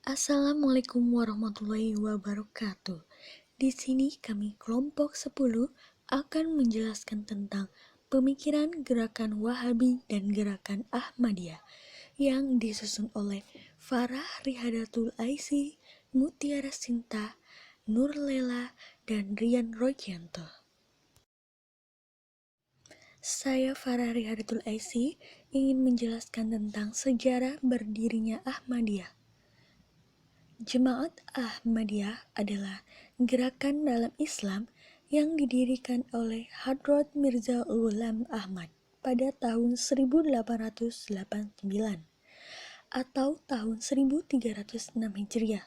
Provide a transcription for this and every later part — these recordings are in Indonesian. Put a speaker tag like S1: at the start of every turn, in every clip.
S1: Assalamualaikum warahmatullahi wabarakatuh. Di sini kami kelompok 10 akan menjelaskan tentang pemikiran gerakan Wahabi dan gerakan Ahmadiyah yang disusun oleh Farah Rihadatul Aisy, Mutiara Sinta, Nur Lela, dan Rian Roykianto. Saya Farah Rihadatul Aisy ingin menjelaskan tentang sejarah berdirinya Ahmadiyah. Jemaat Ahmadiyah adalah gerakan dalam Islam yang didirikan oleh Hadrat Mirza Ghulam Ahmad pada tahun 1889 atau tahun 1306 Hijriah.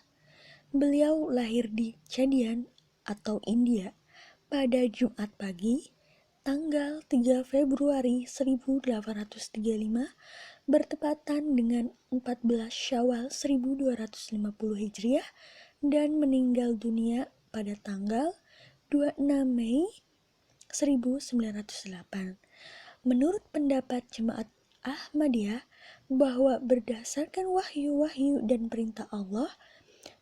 S1: Beliau lahir di Chadian atau India pada Jumat pagi tanggal 3 Februari 1835 bertepatan dengan 14 Syawal 1250 Hijriah dan meninggal dunia pada tanggal 26 Mei 1908. Menurut pendapat Jemaat Ahmadiyah bahwa berdasarkan wahyu-wahyu dan perintah Allah,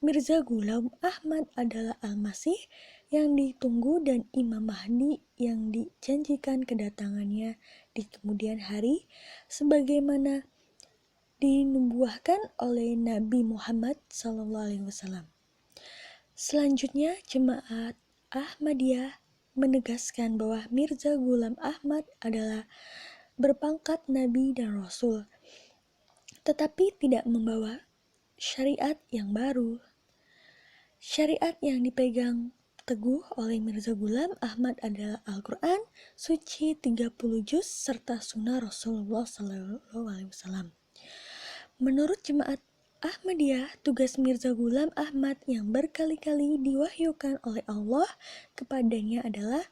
S1: Mirza Ghulam Ahmad adalah Al-Masih yang ditunggu dan Imam Mahdi yang dijanjikan kedatangannya di kemudian hari sebagaimana dinubuahkan oleh Nabi Muhammad SAW. Selanjutnya, Jemaat Ahmadiyah menegaskan bahwa Mirza Ghulam Ahmad adalah berpangkat Nabi dan Rasul, tetapi tidak membawa syariat yang baru. Syariat yang dipegang teguh oleh Mirza Ghulam Ahmad adalah Al-Quran suci 30 juz serta sunnah Rasulullah SAW. Menurut Jemaat Ahmadiyah, tugas Mirza Ghulam Ahmad yang berkali-kali diwahyukan oleh Allah kepadanya adalah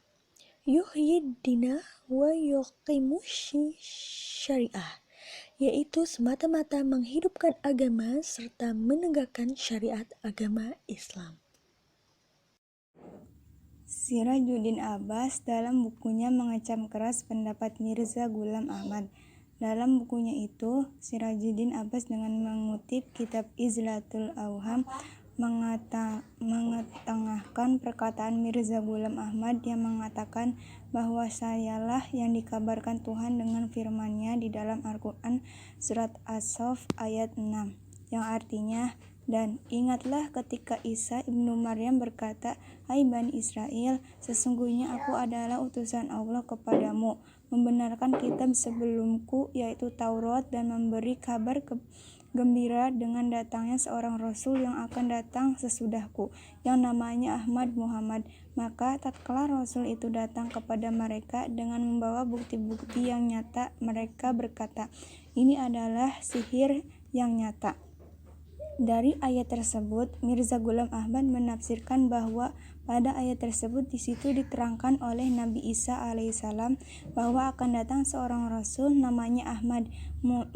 S1: yuhyiddina wa yuqimus syariah, yaitu semata-mata menghidupkan agama serta menegakkan syariat agama Islam.
S2: Sirajuddin Abbas dalam bukunya mengecam keras pendapat Mirza Ghulam Ahmad. Dalam bukunya itu, Sirajuddin Abbas dengan mengutip kitab Izlatul Auham mengetengahkan perkataan Mirza Ghulam Ahmad yang mengatakan bahwa sayalah yang dikabarkan Tuhan dengan firman-Nya di dalam Al-Quran surat As-Saff ayat 6 yang artinya, dan ingatlah ketika Isa ibnu Maryam berkata, "Hai Bani Israel, sesungguhnya aku adalah utusan Allah kepadamu, membenarkan kitab sebelumku yaitu Taurat dan memberi kabar gembira dengan datangnya seorang Rasul yang akan datang sesudahku, yang namanya Ahmad Muhammad." Maka tatkala Rasul itu datang kepada mereka dengan membawa bukti-bukti yang nyata, mereka berkata, "Ini adalah sihir yang nyata." Dari ayat tersebut, Mirza Ghulam Ahmad menafsirkan bahwa pada ayat tersebut di situ diterangkan oleh Nabi Isa alaihissalam bahwa akan datang seorang Rasul namanya Ahmad.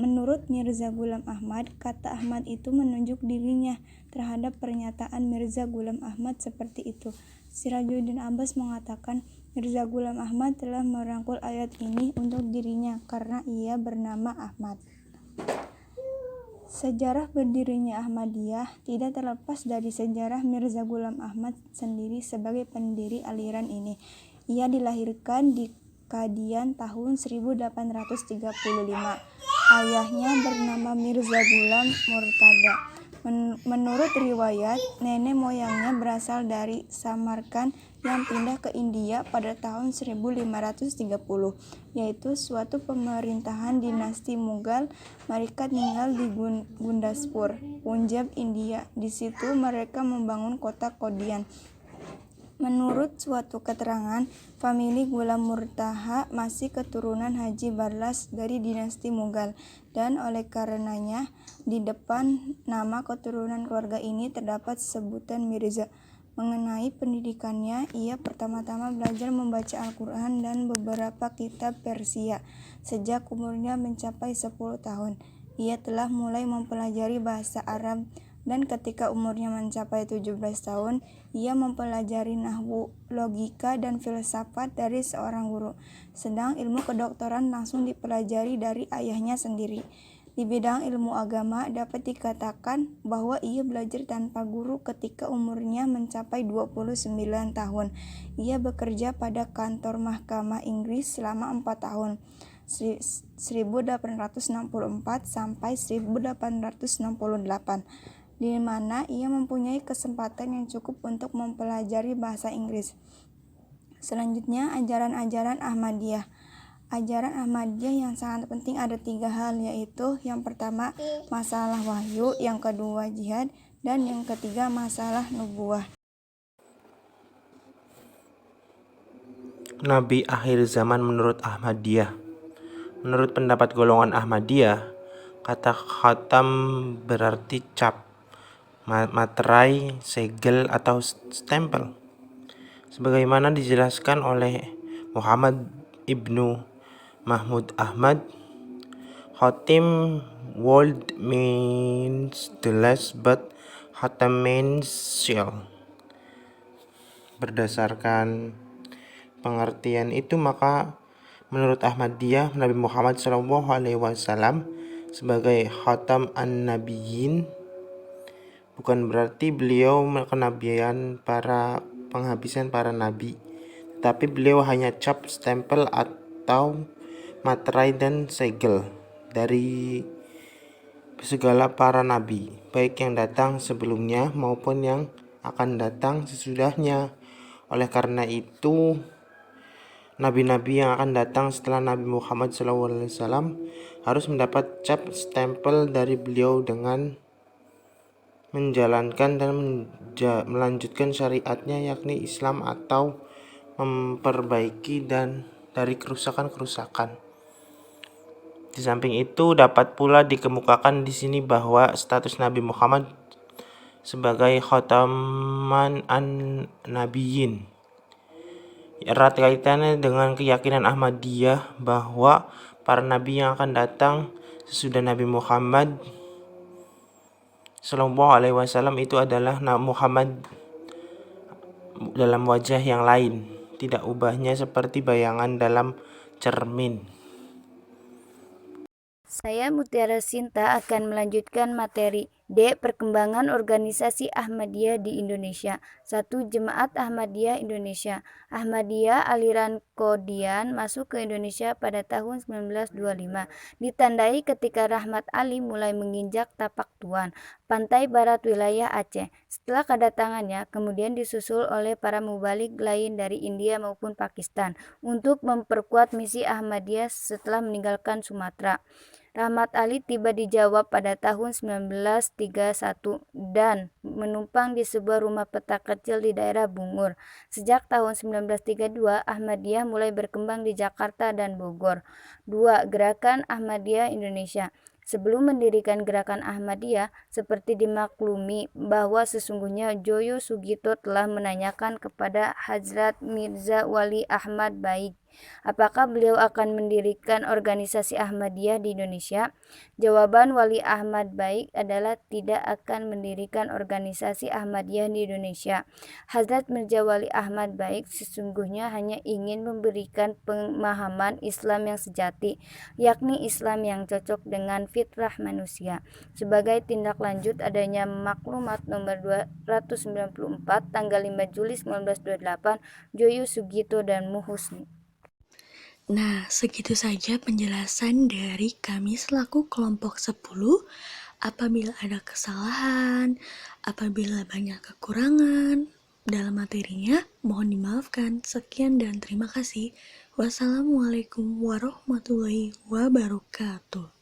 S2: Menurut Mirza Ghulam Ahmad, kata Ahmad itu menunjuk dirinya. Terhadap pernyataan Mirza Ghulam Ahmad seperti itu, Sirajuddin Abbas mengatakan Mirza Ghulam Ahmad telah merangkul ayat ini untuk dirinya karena ia bernama Ahmad. Sejarah berdirinya Ahmadiyah tidak terlepas dari sejarah Mirza Ghulam Ahmad sendiri sebagai pendiri aliran ini. Ia dilahirkan di Qadian tahun 1835. Ayahnya bernama Mirza Ghulam Murtada. Menurut riwayat, nenek moyangnya berasal dari Samarkand yang pindah ke India pada tahun 1530, yaitu suatu pemerintahan dinasti Mughal. Mereka tinggal di Gurdaspur, Punjab, India. Di situ mereka membangun kota Qadian. Menurut suatu keterangan, famili Ghulam Murtaha masih keturunan Haji Barlas dari dinasti Mughal, dan oleh karenanya di depan nama keturunan keluarga ini terdapat sebutan Mirza. Mengenai pendidikannya, ia pertama-tama belajar membaca Al-Quran dan beberapa kitab Persia. Sejak umurnya mencapai 10 tahun, ia telah mulai mempelajari bahasa Arab, dan ketika umurnya mencapai 17 tahun, ia mempelajari nahwu, logika, dan filsafat dari seorang guru. Sedang ilmu kedokteran langsung dipelajari dari ayahnya sendiri. Di bidang ilmu agama dapat dikatakan bahwa ia belajar tanpa guru ketika umurnya mencapai 29 tahun. Ia bekerja pada kantor mahkamah Inggris selama 4 tahun, 1864 sampai 1868, di mana ia mempunyai kesempatan yang cukup untuk mempelajari bahasa Inggris. Selanjutnya, ajaran-ajaran Ahmadiyah. Ajaran Ahmadiyah yang sangat penting ada 3 hal, yaitu yang pertama masalah wahyu, yang kedua jihad, dan yang ketiga masalah nubuah.
S3: Nabi akhir zaman menurut Ahmadiyah. Menurut pendapat golongan Ahmadiyah, kata khatam berarti cap, materai, segel, atau stempel. Sebagaimana dijelaskan oleh Muhammad ibnu Mahmud Ahmad, khatim word means the last, but khatam means seal. Berdasarkan pengertian itu, maka menurut Ahmadiyah, Nabi Muhammad SAW sebagai khatam an-nabiyyin bukan berarti beliau kenabian penghabisan para nabi, tapi beliau hanya cap, stempel, atau materai dan segel dari segala para nabi, baik yang datang sebelumnya maupun yang akan datang sesudahnya. Oleh karena itu, nabi-nabi yang akan datang setelah Nabi Muhammad SAW harus mendapat cap, stempel dari beliau dengan menjalankan dan melanjutkan syariatnya, yakni Islam, atau memperbaiki dan dari kerusakan-kerusakan. Di samping itu, dapat pula dikemukakan di sini bahwa status Nabi Muhammad sebagai khataman an-nabiyyin erat kaitannya dengan keyakinan Ahmadiyah bahwa para nabi yang akan datang sesudah Nabi Muhammad SAW itu adalah Muhammad dalam wajah yang lain, tidak ubahnya seperti bayangan dalam cermin.
S4: Saya Mutiara Sinta akan melanjutkan materi D. Perkembangan organisasi Ahmadiyah di Indonesia. 1. Jemaat Ahmadiyah Indonesia. Ahmadiyah aliran Qadian masuk ke Indonesia pada tahun 1925. Ditandai ketika Rahmat Ali mulai menginjak tapak tuan, pantai barat wilayah Aceh. Setelah kedatangannya, kemudian disusul oleh para mubalik lain dari India maupun Pakistan untuk memperkuat misi Ahmadiyah setelah meninggalkan Sumatera. Rahmat Ali tiba di Jawa pada tahun 1931 dan menumpang di sebuah rumah peta kecil di daerah Bungur. Sejak tahun 1932, Ahmadiyah mulai berkembang di Jakarta dan Bogor. 2. Gerakan Ahmadiyah Indonesia. Sebelum mendirikan gerakan Ahmadiyah, seperti dimaklumi bahwa sesungguhnya Joyo Sugito telah menanyakan kepada Hazrat Mirza Wali Ahmad Baik, apakah beliau akan mendirikan organisasi Ahmadiyah di Indonesia? Jawaban Wali Ahmad Baik adalah tidak akan mendirikan organisasi Ahmadiyah di Indonesia. Hazrat Mirza Wali Ahmad Baik sesungguhnya hanya ingin memberikan pemahaman Islam yang sejati, yakni Islam yang cocok dengan fitrah manusia. Sebagai tindak lanjut adanya maklumat nomor 294 tanggal 5 Juli 1928 Joyo Sugito dan Muhusni.
S1: Nah, segitu saja penjelasan dari kami selaku kelompok 10. Apabila ada kesalahan, apabila banyak kekurangan dalam materinya, mohon dimaafkan. Sekian dan terima kasih. Wassalamualaikum warahmatullahi wabarakatuh.